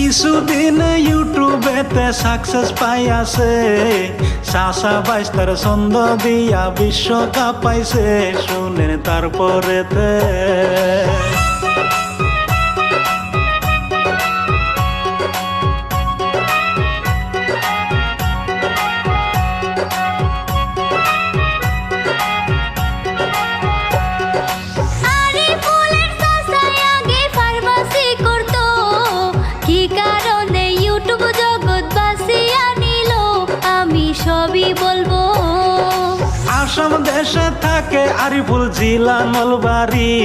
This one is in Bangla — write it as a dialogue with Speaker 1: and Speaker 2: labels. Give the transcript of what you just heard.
Speaker 1: কিছুদিন ইউটিউবেতে সাকসেস পাই আছে, চাচা বাইশ তার ছন্দ দিয়া বিশ্বকাপ পাইছে, শুনেন তারপরেতে
Speaker 2: সবই বলবো।
Speaker 1: আসাম দেশে থাকে আরিফুল জিলা নলবাড়ি।